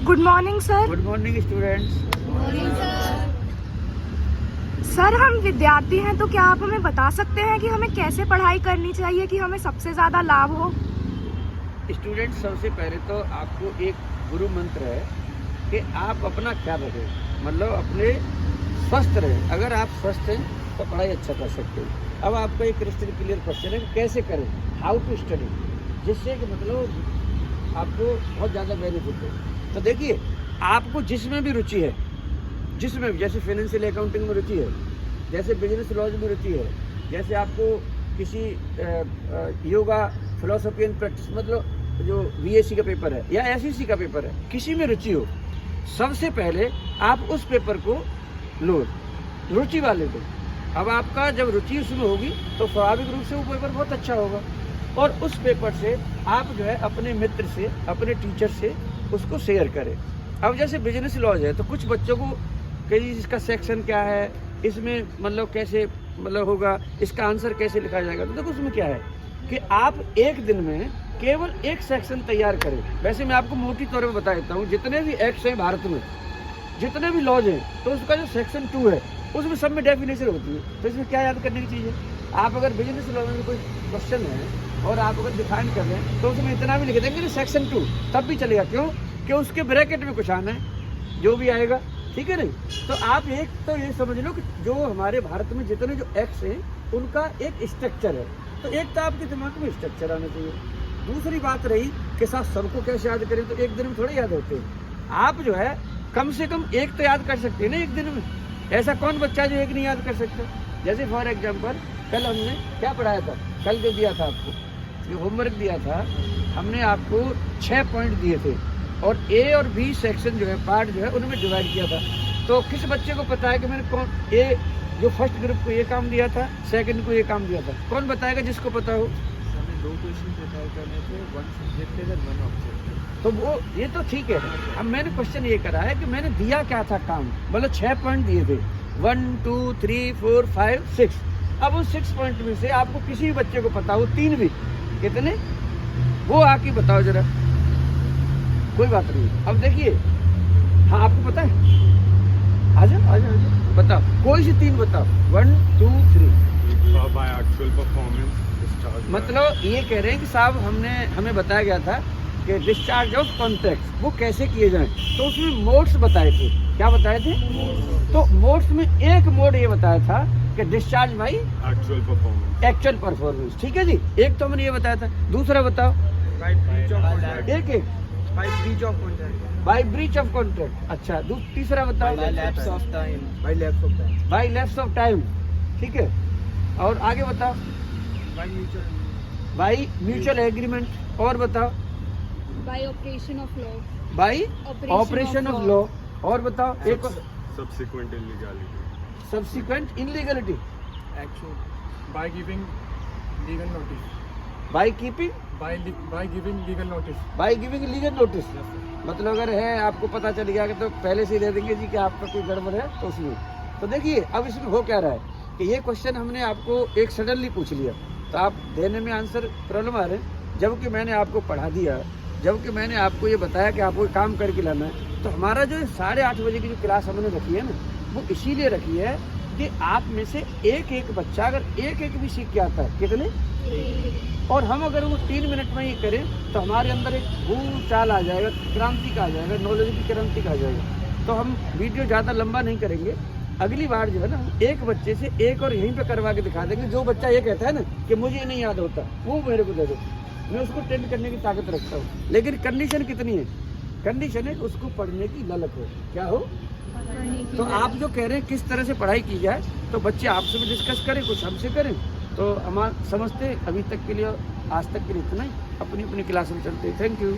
Good morning sir. Good morning students. Sir हम विद्यार्थी हैं, तो क्या आप हमें बता सकते हैं कि हमें कैसे पढ़ाई करनी चाहिए कि हमें सबसे ज़्यादा लाभ हो? स्टूडेंट्स, सबसे पहले तो आपको एक गुरु मंत्र है कि आप अपना ख्याल रखें, मतलब अपने स्वस्थ रहें। अगर आप स्वस्थ हैं तो पढ़ाई अच्छा कर सकते हैं। अब आपका एक क्रिस्टल क्लियर क्वेश्चन है कि कैसे करें, हाउ टू स्टडी, जिससे कि मतलब आपको बहुत ज़्यादा बेनिफिट हो। तो देखिए, आपको जिसमें भी रुचि है, जिसमें भी, जैसे फाइनेंशियल अकाउंटिंग में रुचि है, जैसे बिजनेस लॉज में रुचि है, जैसे आपको किसी योगा फिलोसफी एंड प्रैक्टिस, मतलब जो बीएससी का पेपर है या एसईसी का पेपर है, किसी में रुचि हो, सबसे पहले आप उस पेपर को लो, रुचि वाले को। अब आपका जब रुचि उसमें होगी तो स्वाभाविक रूप से वो पेपर बहुत अच्छा होगा, और उस पेपर से आप जो है अपने मित्र से, अपने टीचर से उसको शेयर करें। अब जैसे बिजनेस लॉज है तो कुछ बच्चों को कहीं इसका सेक्शन क्या है, इसमें मतलब कैसे मतलब होगा, इसका आंसर कैसे लिखा जाएगा। तो देखो उसमें क्या है कि आप एक दिन में केवल एक सेक्शन तैयार करें। वैसे मैं आपको मोटी तौर पर बता देता हूँ, जितने भी एक्ट्स हैं भारत में, जितने भी लॉज हैं, तो उसका जो सेक्शन 2 है उसमें सब में डेफिनेशन होती है। तो इसमें क्या याद करने की चीज़ है, आप अगर बिजनेस लॉ में कोई क्वेश्चन है और आप अगर डिफाइन कर रहे हैं तो उसमें इतना भी लिख देंगे सेक्शन 2, तब भी चलेगा। क्यों? कि उसके ब्रैकेट में कुछ आना है, जो भी आएगा, ठीक है नहीं। तो आप एक तो ये समझ लो कि जो हमारे भारत में जितने जो एक्ट्स हैं उनका एक स्ट्रक्चर है, तो एक तो आपके दिमाग में स्ट्रक्चर आना चाहिए। दूसरी बात रही कि साथ सबको कैसे याद करें, तो एक दिन में थोड़े याद होते हैं। आप जो है कम से कम एक तो याद कर सकते हैं ना एक दिन में। ऐसा कौन बच्चा जो एक नहीं याद कर सकता? जैसे फॉर एग्जाम्पल कल हमने क्या पढ़ाया था, कल जो दिया था आपको, जो होमवर्क दिया था, हमने आपको 6 पॉइंट दिए थे और ए और बी सेक्शन जो है, पार्ट जो है, उनमें डिवाइड किया था। तो किस बच्चे को पता है कि मैंने कौन ए जो फर्स्ट ग्रुप को ये काम दिया था, सेकंड को ये काम दिया था? कौन बताएगा जिसको पता हो? हमें 2 क्वेश्चन प्रिपेयर करने थे, 1 सब्जेक्ट है 1 ऑब्जेक्ट। तो वो ये तो ठीक है। अब मैंने क्वेश्चन ये करा है कि मैंने दिया क्या था काम, मतलब 6 पॉइंट दिए थे, 1 2 3 4 5 6। अब उन 6 पॉइंट में से आपको किसी भी बच्चे को पता हो 3 भी, कितने वो आके बताओ जरा। कोई बात नहीं। अब देखिए, हाँ आपको पता है, आजा बताओ, कोई से 3 बताओ, 1 2 3। बाय एक्चुअल परफॉर्मेंस डिस्चार्ज, मतलब ये कह रहे हैं कि साहब हमें बताया गया था कि डिस्चार्ज ऑफ कॉन्ट्रैक्ट वो कैसे किए जाएं, तो उसमें मोड्स बताए थे। क्या बताए थे? तो मोड्स में एक मोड ये बताया था कि डिस्चार्ज बाई एक्चुअल परफॉर्मेंस। ठीक है जी, एक तो मैंने ये बताया था। दूसरा बताओ, एक एक बाई ब्रीच ऑफ कॉन्ट्रैक्ट। अच्छा, तीसरा बताओ, बाई लैप्स ऑफ टाइम। ठीक है, और आगे बताओ, बाई म्यूचुअल एग्रीमेंट। और बताओ, by operation of law. By operation of law. और बताओ एक, subsequent illegality, subsequent illegality, by giving legal notice, by keeping, by giving legal notice, by giving legal notice. मतलब अगर है, आपको पता चल गया कि तो पहले से ही दे देंगे जी कि आपका कोई गड़बड़ है तो उसमें। तो देखिए अब इसमें हो क्या रहा है कि ये क्वेश्चन हमने आपको एक सडनली पूछ लिया, तो आप देने में आंसर प्रॉब्लम आ रहे हैं, जबकि मैंने आपको पढ़ा दिया, जबकि मैंने आपको ये बताया कि आपको काम करके लाना है। तो हमारा जो 8:30 बजे की जो क्लास हमने रखी है ना, वो इसीलिए रखी है कि आप में से एक एक बच्चा अगर एक एक भी सीख के आता है, कितने, और हम अगर वो 3 मिनट में ही करें तो हमारे अंदर एक भूल चाल आ जाएगा, क्रांति का आ जाएगा, नॉलेज की क्रांति का आ जाएगा। तो हम वीडियो ज़्यादा लंबा नहीं करेंगे। अगली बार जो है ना, एक बच्चे से एक और यहीं पे करवा के दिखा देंगे। जो बच्चा ये कहता है ना कि मुझे नहीं याद होता, वो मेरे को दे दो, मैं उसको ट्रेंड करने की ताकत रखता हूँ। लेकिन कंडीशन कितनी है? कंडीशन है उसको पढ़ने की ललक हो। क्या हो? तो आप जो कह रहे हैं किस तरह से पढ़ाई की जाए, तो बच्चे आपसे भी डिस्कस करें, कुछ हमसे करें, तो हम समझते। अभी तक के लिए, आज तक के लिए इतना ही। अपनी अपनी क्लास में चलते हैं। Thank you.